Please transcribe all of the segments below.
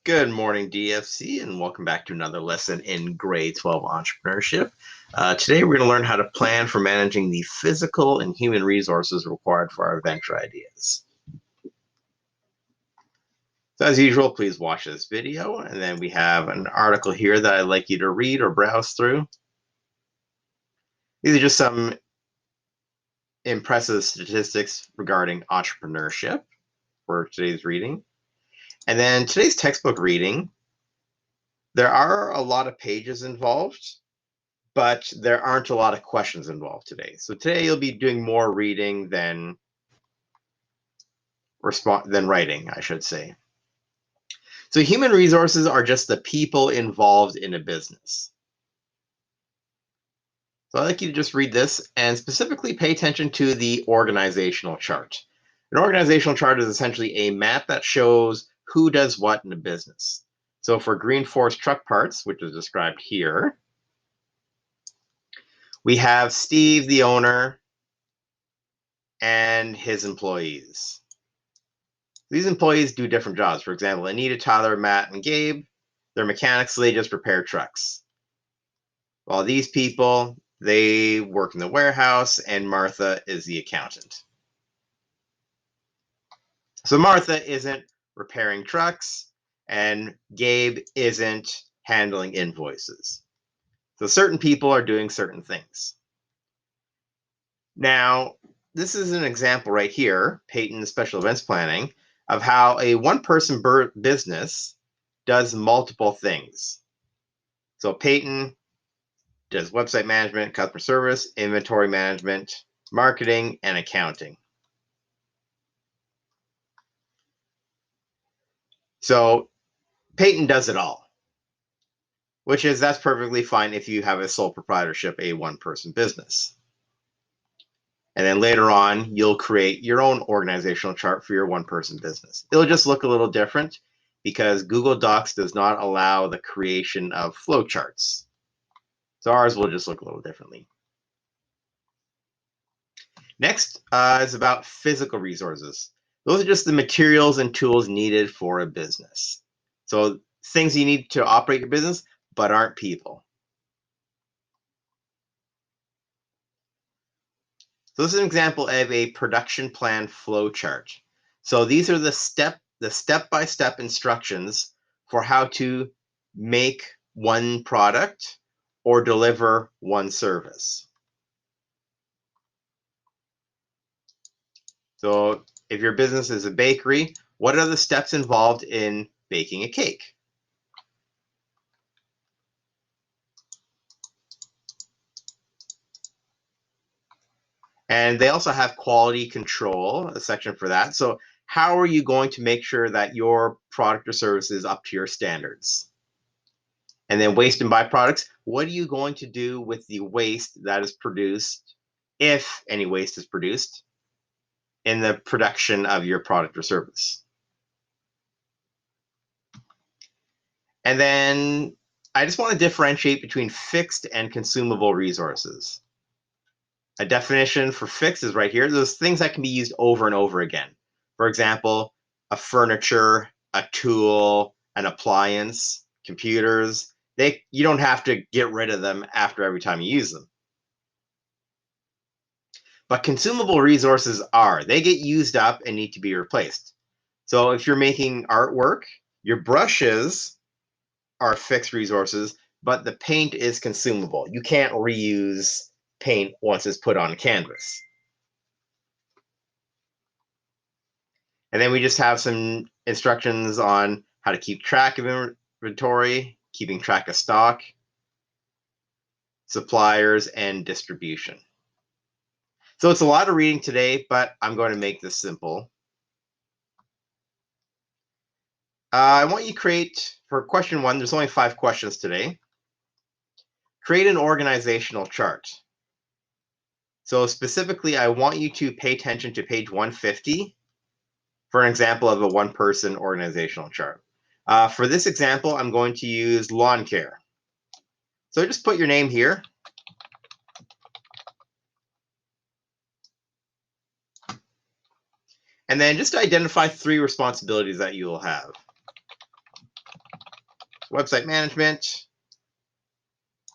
Good morning, DFC, and welcome back to another lesson in grade 12 entrepreneurship. Today, we're going to learn how to plan for managing the physical and human resources required for our venture ideas. So as usual, please watch this video, and then we have an article here that I'd like you to read or browse through. These are just some impressive statistics regarding entrepreneurship for today's reading. And then today's textbook reading, there are a lot of pages involved, but there aren't a lot of questions involved today. So today you'll be doing more reading than writing, I should say. So human resources are just the people involved in a business. So I'd like you to just read this and specifically pay attention to the organizational chart. An organizational chart is essentially a map that shows who does what in a business. So for Green Force Truck Parts, which is described here, we have Steve, the owner, and his employees. These employees do different jobs. For example, Anita, Tyler, Matt, and Gabe, they're mechanics, so they just repair trucks. While these people, they work in the warehouse, and Martha is the accountant. So Martha isn't repairing trucks, and Gabe isn't handling invoices. So certain people are doing certain things. Now, this is an example right here, Peyton Special Events Planning, of how a one-person business does multiple things. So Peyton does website management, customer service, inventory management, marketing, and accounting. So Peyton does it all, that's perfectly fine if you have a sole proprietorship, a one-person business. And then later on, you'll create your own organizational chart for your one-person business. It'll just look a little different because Google Docs does not allow the creation of flowcharts. So ours will just look a little differently. Next is about physical resources. Those are just the materials and tools needed for a business. So things you need to operate your business, but aren't people. So this is an example of a production plan flow chart. So these are the step-by-step instructions for how to make one product or deliver one service. So if your business is a bakery, what are the steps involved in baking a cake? And they also have quality control, a section for that. So how are you going to make sure that your product or service is up to your standards? And then waste and byproducts, what are you going to do with the waste that is produced, if any waste is produced, in the production of your product or service? And then I just want to differentiate between fixed and consumable resources. A definition for fixed is right here. Those things that can be used over and over again. For example, a furniture, a tool, an appliance, computers. You don't have to get rid of them after every time you use them. But consumable resources they get used up and need to be replaced. So if you're making artwork, your brushes are fixed resources, but the paint is consumable. You can't reuse paint once it's put on a canvas. And then we just have some instructions on how to keep track of inventory, keeping track of stock, suppliers, and distribution. So it's a lot of reading today, but I'm going to make this simple. I want you to create, for question 1, there's only 5 questions today. Create an organizational chart. So specifically, I want you to pay attention to page 150 for an example of a one-person organizational chart. For this example, I'm going to use lawn care. So just put your name here. And then just identify 3 responsibilities that you will have. website management.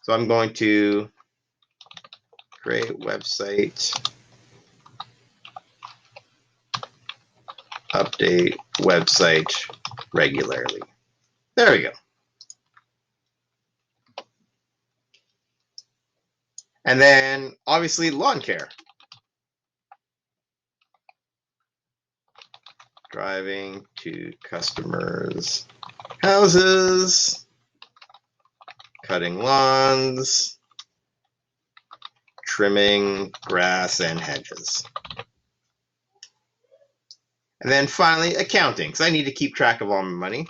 So I'm going to create website, update website regularly. There we go. And then obviously lawn care. Driving to customers' houses, cutting lawns, trimming grass and hedges. And then finally, accounting, because I need to keep track of all my money.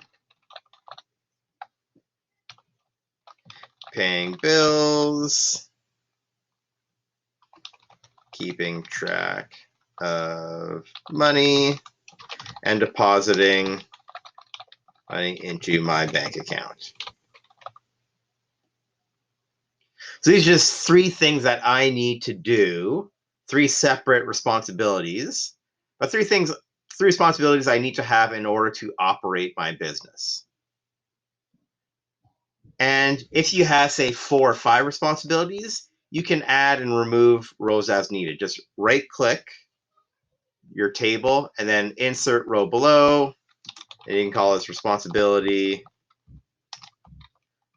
Paying bills, keeping track of money, and depositing money into my bank account. So these are just 3 things that I need to do, 3 separate responsibilities, but 3 responsibilities I need to have in order to operate my business. And if you have, say, 4 or 5 responsibilities, you can add and remove rows as needed. Just right-click your table and then insert row below, and you can call this responsibility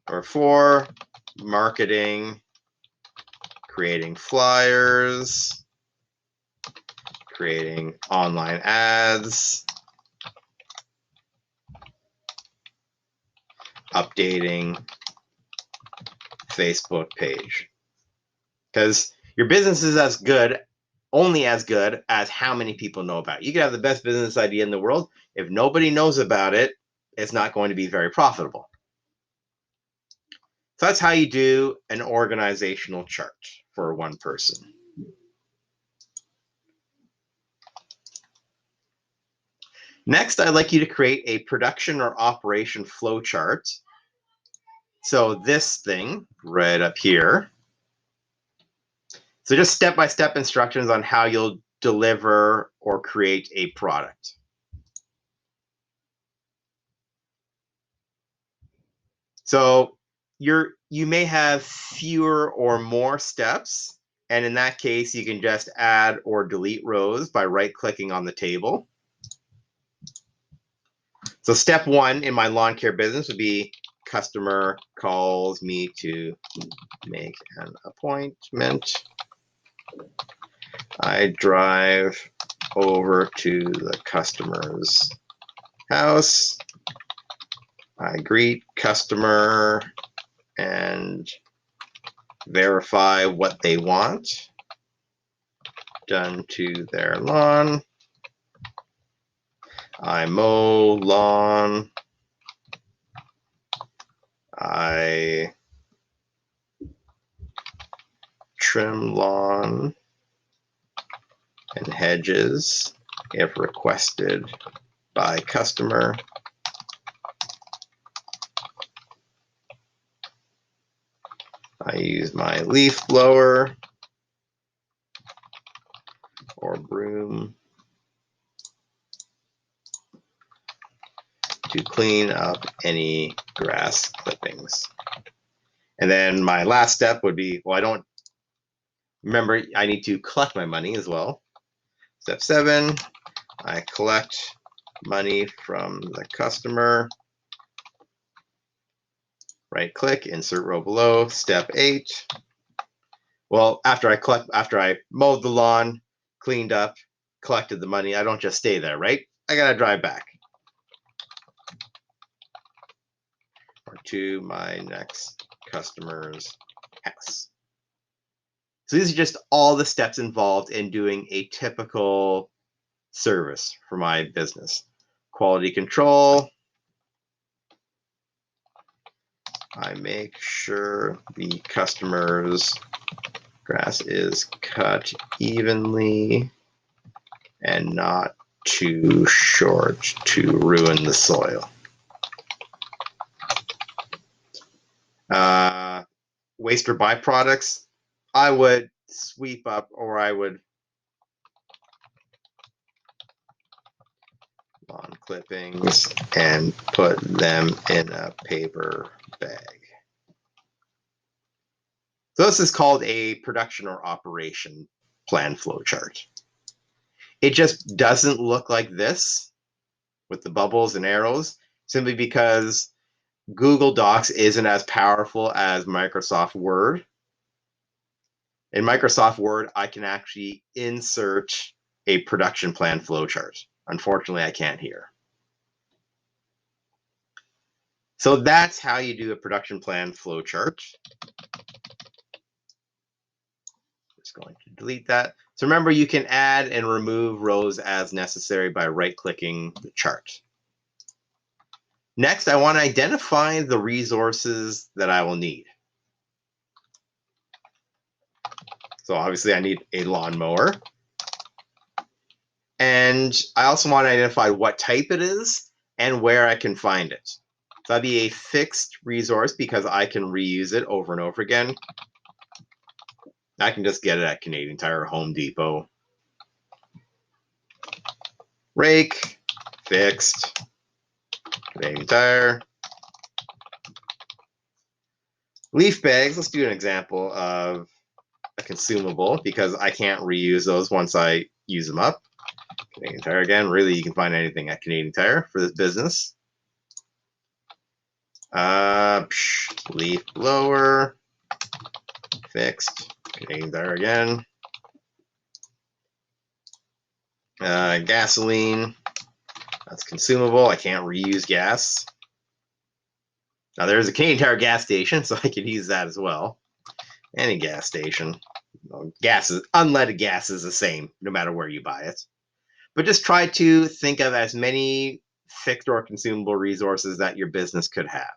number 4, marketing, creating flyers, creating online ads, updating Facebook page. Because your business is only as good as how many people know about it. You can have the best business idea in the world. If nobody knows about it, it's not going to be very profitable. So that's how you do an organizational chart for one person. Next, I'd like you to create a production or operation flow chart. So this thing right up here. So just step-by-step instructions on how you'll deliver or create a product. So you may have fewer or more steps, and in that case, you can just add or delete rows by right-clicking on the table. So step 1 in my lawn care business would be customer calls me to make an appointment. I drive over to the customer's house. I greet customer and verify what they want done to their lawn. I mow lawn. I trim lawn and hedges if requested by customer. I use my leaf blower or broom to clean up any grass clippings. And then my last step would be, well, I don't remember, I need to collect my money as well. Step 7, I collect money from the customer. Right click, insert row below. Step 8. Well, after I mowed the lawn, cleaned up, collected the money, I don't just stay there, right? I gotta drive back. Or to my next customer's house. So these are just all the steps involved in doing a typical service for my business. Quality control. I make sure the customer's grass is cut evenly and not too short to ruin the soil. Waste or byproducts, I would sweep up, or I would lawn clippings and put them in a paper bag. So this is called a production or operation plan flowchart. It just doesn't look like this with the bubbles and arrows, simply because Google Docs isn't as powerful as Microsoft Word. In Microsoft Word, I can actually insert a production plan flowchart. Unfortunately, I can't here. So that's how you do a production plan flowchart. Just going to delete that. So remember, you can add and remove rows as necessary by right-clicking the chart. Next, I want to identify the resources that I will need. So obviously, I need a lawnmower. And I also want to identify what type it is and where I can find it. So that'd be a fixed resource because I can reuse it over and over again. I can just get it at Canadian Tire or Home Depot. Rake, fixed, Canadian Tire. Leaf bags, let's do an example of a consumable because I can't reuse those once I use them up. Canadian Tire again, really you can find anything at Canadian Tire for this business. Leaf blower, fixed, Canadian Tire again. Gasoline, that's consumable, I can't reuse gas. Now there's a Canadian Tire gas station, so I could use that as well. Any gas station. Gas is, unleaded gas is the same, no matter where you buy it. But just try to think of as many fixed or consumable resources that your business could have.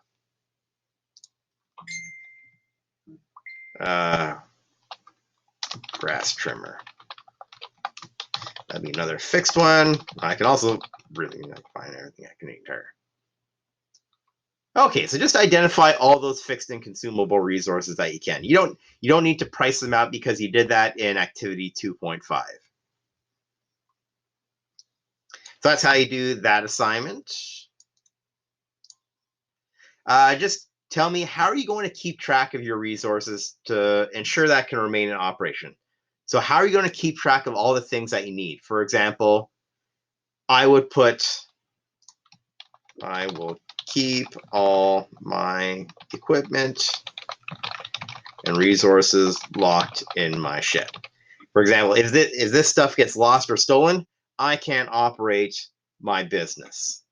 Grass trimmer. That'd be another fixed one. I can also really find everything at Canadian Tire. Okay, so just identify all those fixed and consumable resources that you can. You don't need to price them out because you did that in activity 2.5. So that's how you do that assignment. Just tell me, how are you going to keep track of your resources to ensure that can remain in operation? So how are you going to keep track of all the things that you need? For example, I will keep all my equipment and resources locked in my shed. For example, if this stuff gets lost or stolen, I can't operate my business.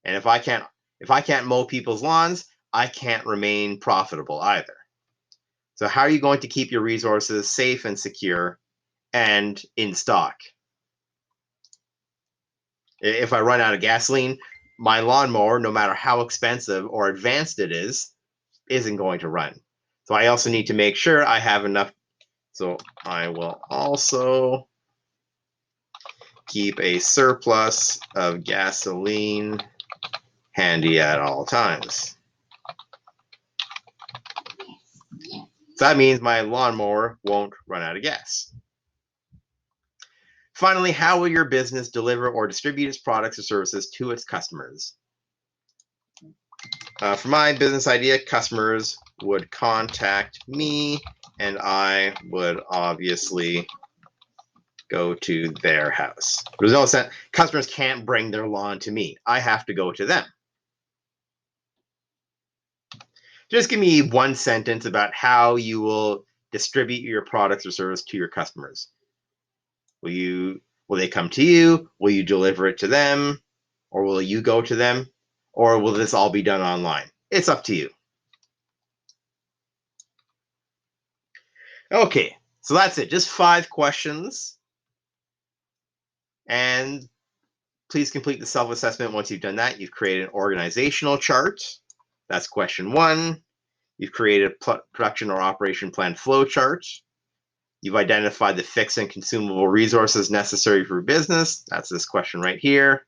And if I can't mow people's lawns, I can't remain profitable either. So how are you going to keep your resources safe and secure and in stock? If I run out of gasoline, my lawnmower, no matter how expensive or advanced it is, isn't going to run. So I also need to make sure I have enough. So I will also keep a surplus of gasoline handy at all times. So that means my lawnmower won't run out of gas. Finally, how will your business deliver or distribute its products or services to its customers? For my business idea, customers would contact me and I would obviously go to their house. There's no sense. Customers can't bring their lawn to me. I have to go to them. Just give me one sentence about how you will distribute your products or service to your customers. Will they come to you? Will you deliver it to them? Or will you go to them? Or will this all be done online? It's up to you. Okay, so that's it. Just 5 questions. And please complete the self-assessment. Once you've done that, you've created an organizational chart. That's question 1. You've created a production or operation plan flow chart. You've identified the fixed and consumable resources necessary for business. That's this question right here.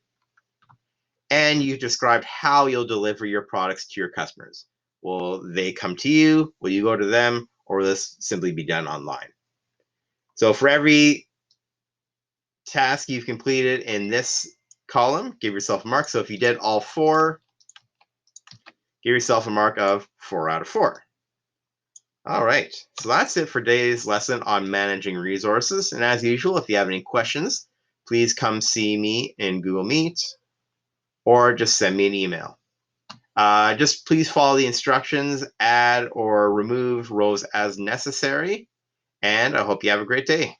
And you've described how you'll deliver your products to your customers. Will they come to you? Will you go to them? Or will this simply be done online? So for every task you've completed in this column, give yourself a mark. So if you did all 4, give yourself a mark of 4 out of 4. All right, so that's it for today's lesson on managing resources. And as usual, if you have any questions, please come see me in Google Meet or just send me an email. Just please follow the instructions, add or remove rows as necessary, and I hope you have a great day.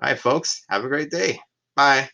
All right, folks, have a great day. Bye.